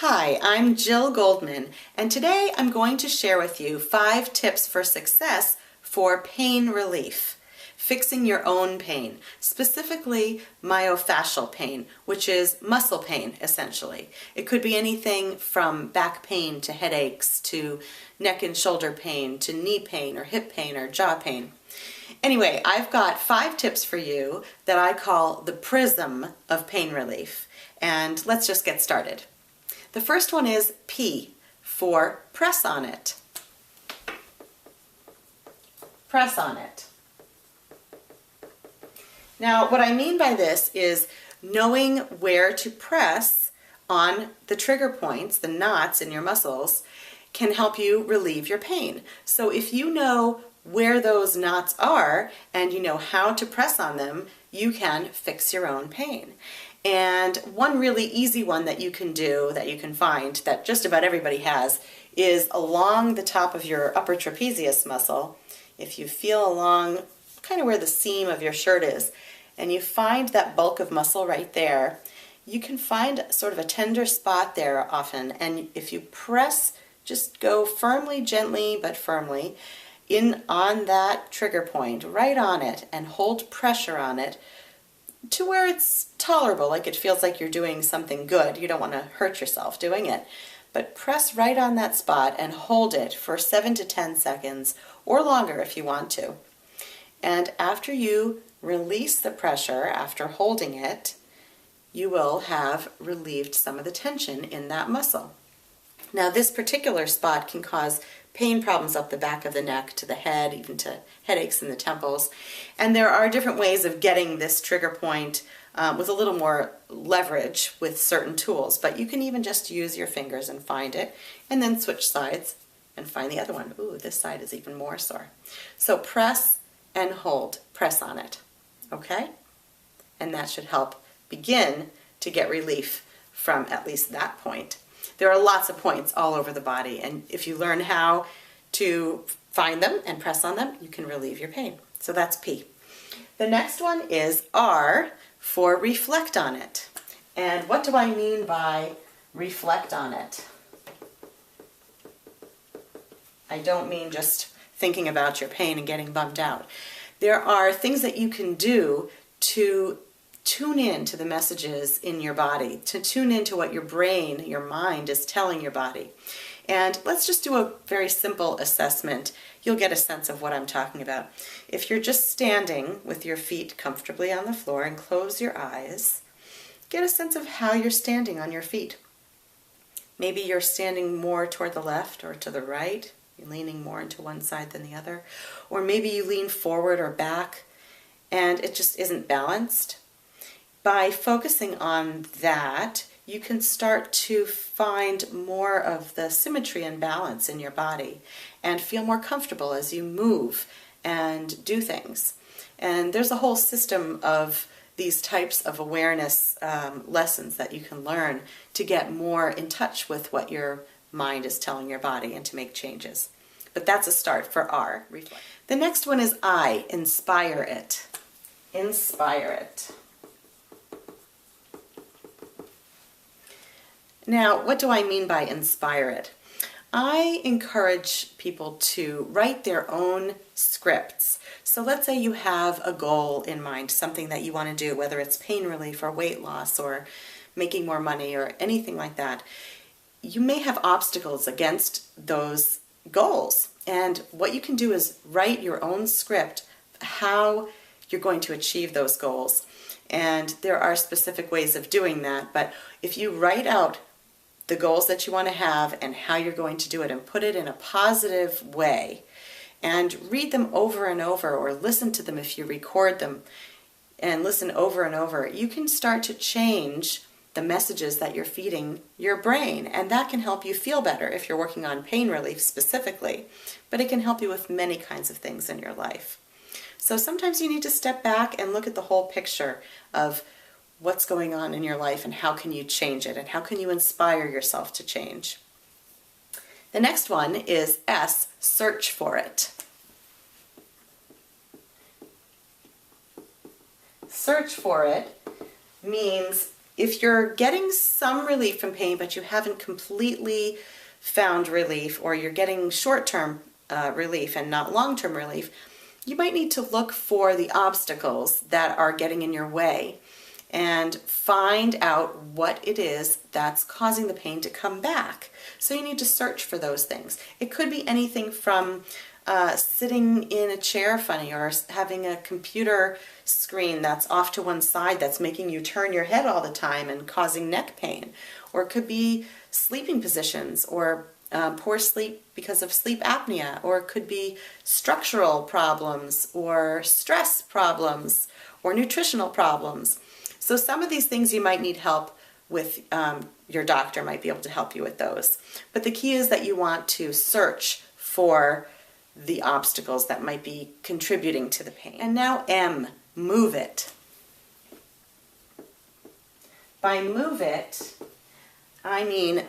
Hi, I'm Jill Goldman, and today I'm going to share with you 5 tips for success for pain relief. Fixing your own pain, specifically myofascial pain, which is muscle pain essentially. It could be anything from back pain to headaches to neck and shoulder pain to knee pain or hip pain or jaw pain. Anyway, I've got 5 tips for you that I call the prism of pain relief, and let's just get started. The first one is P for press on it. Press on it. Now, what I mean by this is knowing where to press on the trigger points, the knots in your muscles, can help you relieve your pain. So if you know where those knots are and you know how to press on them, you can fix your own pain. And one really easy one that you can do, that you can find, that just about everybody has, is along the top of your upper trapezius muscle. If you feel along kind of where the seam of your shirt is, and you find that bulk of muscle right there, you can find sort of a tender spot there often, and if you press, just go firmly, gently, but firmly, in on that trigger point, right on it, and hold pressure on it, to where it's tolerable, like it feels like you're doing something good. You don't want to hurt yourself doing it. But press right on that spot and hold it for 7 to 10 seconds, or longer if you want to. And after you release the pressure, after holding it, you will have relieved some of the tension in that muscle. Now, this particular spot can cause pain problems up the back of the neck to the head, even to headaches in the temples. And there are different ways of getting this trigger point with a little more leverage with certain tools. But you can even just use your fingers and find it, and then switch sides and find the other one. Ooh, this side is even more sore. So press and hold. Press on it. Okay? And that should help begin to get relief from at least that point. There are lots of points all over the body, and if you learn how to find them and press on them, you can relieve your pain. So that's P. The next one is R for reflect on it. And what do I mean by reflect on it? I don't mean just thinking about your pain and getting bummed out. There are things that you can do to tune in to the messages in your body, to tune into what your brain, your mind is telling your body. And let's just do a very simple assessment. You'll get a sense of what I'm talking about. If you're just standing with your feet comfortably on the floor and close your eyes, get a sense of how you're standing on your feet. Maybe you're standing more toward the left or to the right. You're leaning more into one side than the other. Or maybe you lean forward or back and it just isn't balanced. By focusing on that, you can start to find more of the symmetry and balance in your body and feel more comfortable as you move and do things. And there's a whole system of these types of awareness lessons that you can learn to get more in touch with what your mind is telling your body and to make changes. But that's a start for R. The next one is I, inspire it. Inspire it. Now, what do I mean by inspire it? I encourage people to write their own scripts. So let's say you have a goal in mind, something that you want to do, whether it's pain relief or weight loss or making more money or anything like that. You may have obstacles against those goals. And what you can do is write your own script, how you're going to achieve those goals. And there are specific ways of doing that, but if you write out the goals that you want to have and how you're going to do it and put it in a positive way and read them over and over, or listen to them if you record them and listen over and over, you can start to change the messages that you're feeding your brain, and that can help you feel better if you're working on pain relief specifically, but it can help you with many kinds of things in your life. So sometimes you need to step back and look at the whole picture of what's going on in your life and how can you change it and how can you inspire yourself to change. The next one is S, search for it. Search for it means if you're getting some relief from pain, but you haven't completely found relief, or you're getting short-term relief and not long-term relief, you might need to look for the obstacles that are getting in your way and find out what it is that's causing the pain to come back. So you need to search for those things. It could be anything from sitting in a chair funny, or having a computer screen that's off to one side that's making you turn your head all the time and causing neck pain. Or it could be sleeping positions, or poor sleep because of sleep apnea, or it could be structural problems, or stress problems, or nutritional problems. So some of these things you might need help with. Your doctor might be able to help you with those. But the key is that you want to search for the obstacles that might be contributing to the pain. And now M, move it. By move it, I mean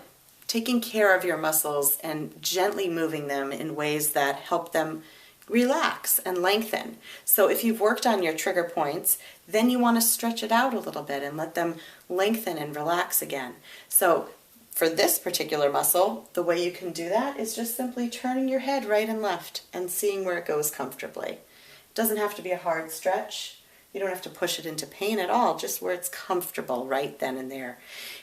taking care of your muscles and gently moving them in ways that help them relax and lengthen. So if you've worked on your trigger points, then you want to stretch it out a little bit and let them lengthen and relax again. So for this particular muscle, the way you can do that is just simply turning your head right and left and seeing where it goes comfortably. It doesn't have to be a hard stretch. You don't have to push it into pain at all, just where it's comfortable right then and there.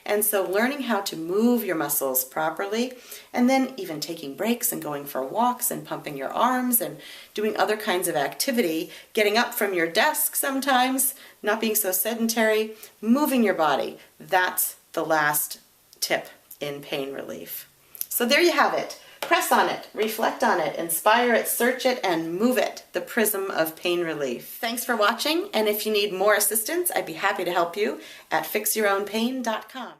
And so learning how to move your muscles properly, and then even taking breaks and going for walks and pumping your arms and doing other kinds of activity, getting up from your desk sometimes, not being so sedentary, moving your body. That's the last tip in pain relief. So there you have it. Press on it, reflect on it, inspire it, search it, and move it. The prism of pain relief. Thanks for watching, and if you need more assistance, I'd be happy to help you at fixyourownpain.com.